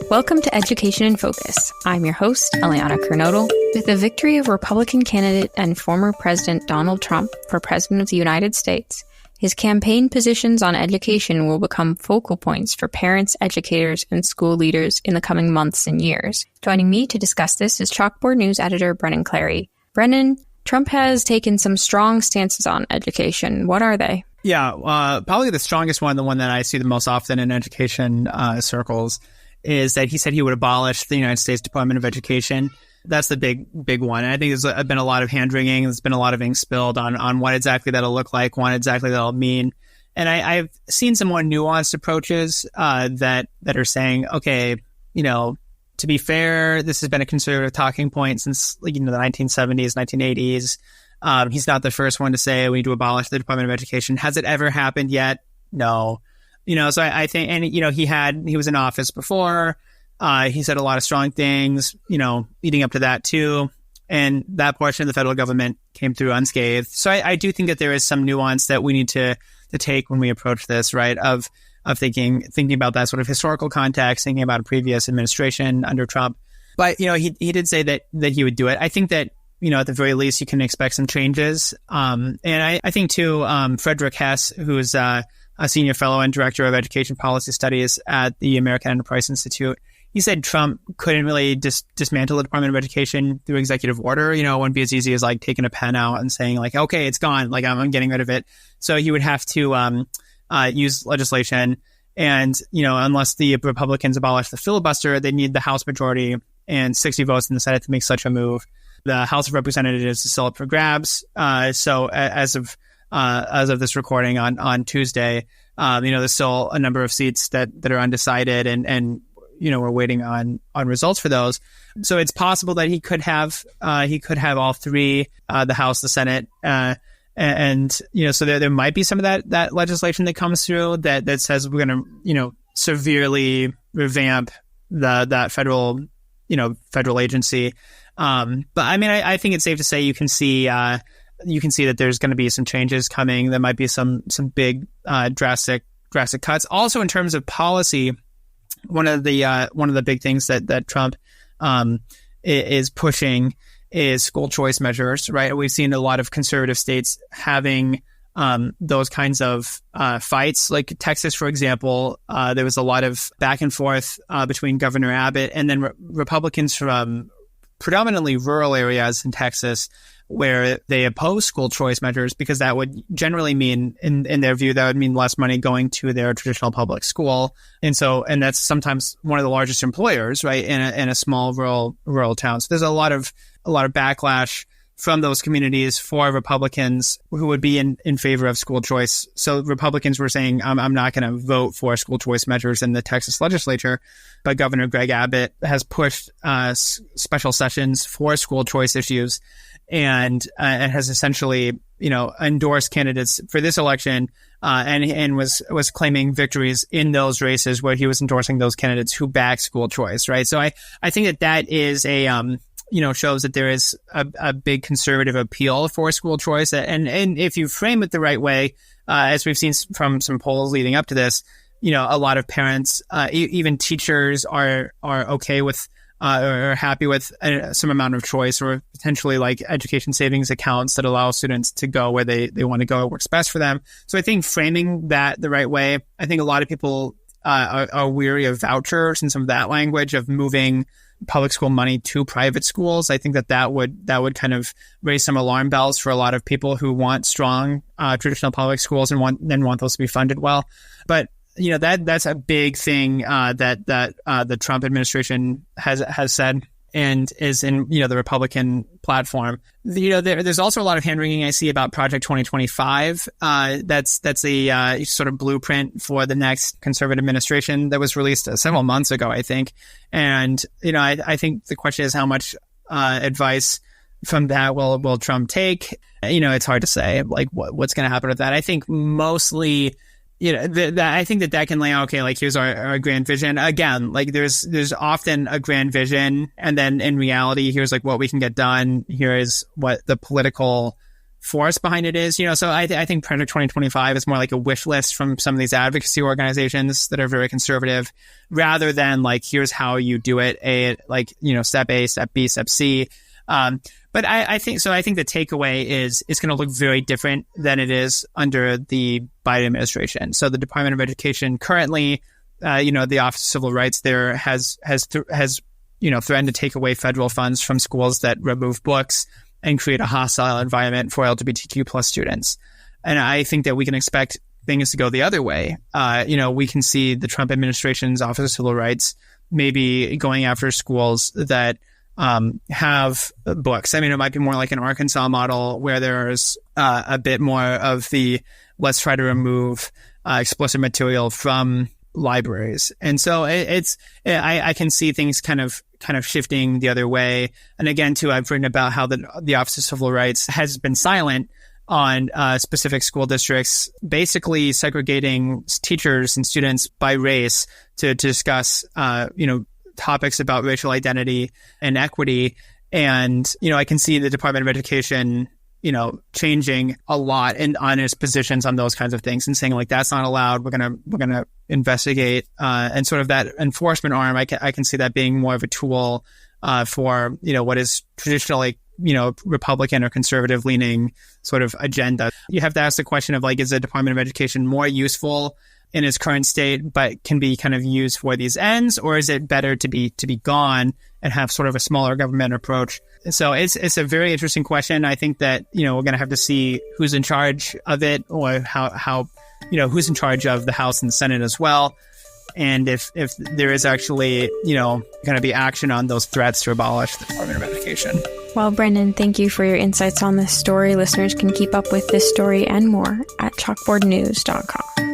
Welcome to Education in Focus. I'm your host, Eliana Kernodle. With the victory of Republican candidate and former President Donald Trump for President of the United States, his campaign positions on education will become focal points for parents, educators, and school leaders in the coming months and years. Joining me to discuss this is Chalkboard News editor Brennan Clary. Brennan, Trump has taken some strong stances on education. What are they? Yeah, probably the strongest one, the one that I see the most often in education circles, is that he said he would abolish the United States Department of Education. That's the big one. And I think there's been a lot of hand-wringing. There's been a lot of ink spilled on what exactly that'll look like, what exactly that'll mean. And I've seen some more nuanced approaches that are saying, okay, to be fair, this has been a conservative talking point since the 1970s, 1980s. He's not the first one to say we need to abolish the Department of Education. Has it ever happened yet? No. So I think, and, he was in office before. He said a lot of strong things, leading up to that too. And that portion of the federal government came through unscathed. So I do think that there is some nuance that we need to take when we approach this, right? Of thinking about that sort of historical context, thinking about a previous administration under Trump. But, he did say that he would do it. I think that, at the very least, you can expect some changes. And I think too, Frederick Hess, who's a senior fellow and director of education policy studies at the American Enterprise Institute, he said Trump couldn't really dismantle the Department of Education through executive order. It wouldn't be as easy as taking a pen out and saying okay, it's gone. I'm getting rid of it. So he would have to use legislation. And, unless the Republicans abolish the filibuster, they need the House majority and 60 votes in the Senate to make such a move. The House of Representatives is still up for grabs. So as of this recording on Tuesday, there's still a number of seats that are undecided and we're waiting on results for those. So it's possible that he could have all three, the House, the Senate, so there might be some of that legislation that comes through that says we're going to, severely revamp that federal agency. But I think it's safe to say you can see that there's going to be some changes coming. There might be some big drastic cuts. Also, in terms of policy, one of the big things that Trump is pushing is school choice measures. Right, we've seen a lot of conservative states having those kinds of fights. Like Texas, for example, there was a lot of back and forth between Governor Abbott and then Republicans from predominantly rural areas in Texas, where they oppose school choice measures because that would generally mean, in their view, that would mean less money going to their traditional public school. And that's sometimes one of the largest employers, right, in a small rural town. So there's a lot of backlash from those communities for Republicans who would be in favor of school choice. So Republicans were saying, I'm not going to vote for school choice measures in the Texas legislature. But Governor Greg Abbott has pushed special sessions for school choice issues and has essentially, endorsed candidates for this election and was claiming victories in those races where he was endorsing those candidates who back school choice. Right. So I think that is shows that there is a big conservative appeal for school choice. And if you frame it the right way, as we've seen from some polls leading up to this, a lot of parents, even teachers are okay with or happy with some amount of choice, or potentially education savings accounts that allow students to go where they want to go. It works best for them. So I think framing that the right way, I think a lot of people are weary of vouchers and some of that language of moving public school money to private schools. I think that would kind of raise some alarm bells for a lot of people who want strong traditional public schools and want those to be funded well. But that's a big thing that the Trump administration has said and is in the Republican platform. There's also a lot of hand-wringing I see about Project 2025. That's a sort of blueprint for the next conservative administration that was released several months ago, I think. And I think the question is how much advice from that will Trump take. It's hard to say what's going to happen with that. I think mostly. I think that can lay out, okay, here's our grand vision. Again, there's often a grand vision, and then in reality, here's what we can get done. Here is what the political force behind it is. So I think Project 2025 is more like a wish list from some of these advocacy organizations that are very conservative, rather than like, here's how you do it, step A, step B, step C. But I think the takeaway is it's going to look very different than it is under the Biden administration. So the Department of Education currently, the Office of Civil Rights there has threatened to take away federal funds from schools that remove books and create a hostile environment for LGBTQ plus students. And I think that we can expect things to go the other way. We can see the Trump administration's Office of Civil Rights maybe going after schools that have books. I mean, it might be more like an Arkansas model where there's a bit more of the let's try to remove explicit material from libraries. And so I can see things kind of shifting the other way. And again, too, I've written about how the Office of Civil Rights has been silent on specific school districts, basically segregating teachers and students by race to discuss, topics about racial identity and equity. And, I can see the Department of Education, changing a lot on its positions on those kinds of things and saying like, that's not allowed. We're going to investigate, and sort of that enforcement arm. I can see that being more of a tool, for, what is traditionally, Republican or conservative leaning sort of agenda. You have to ask the question of like, is the Department of Education more useful in its current state, but can be kind of used for these ends, or is it better to be gone and have sort of a smaller government approach? So it's a very interesting question. I think that, we're going to have to see who's in charge of it, or how who's in charge of the House and the Senate as well. And if there is actually, going to be action on those threats to abolish the Department of Education. Well, Brendan, thank you for your insights on this story. Listeners can keep up with this story and more at chalkboardnews.com.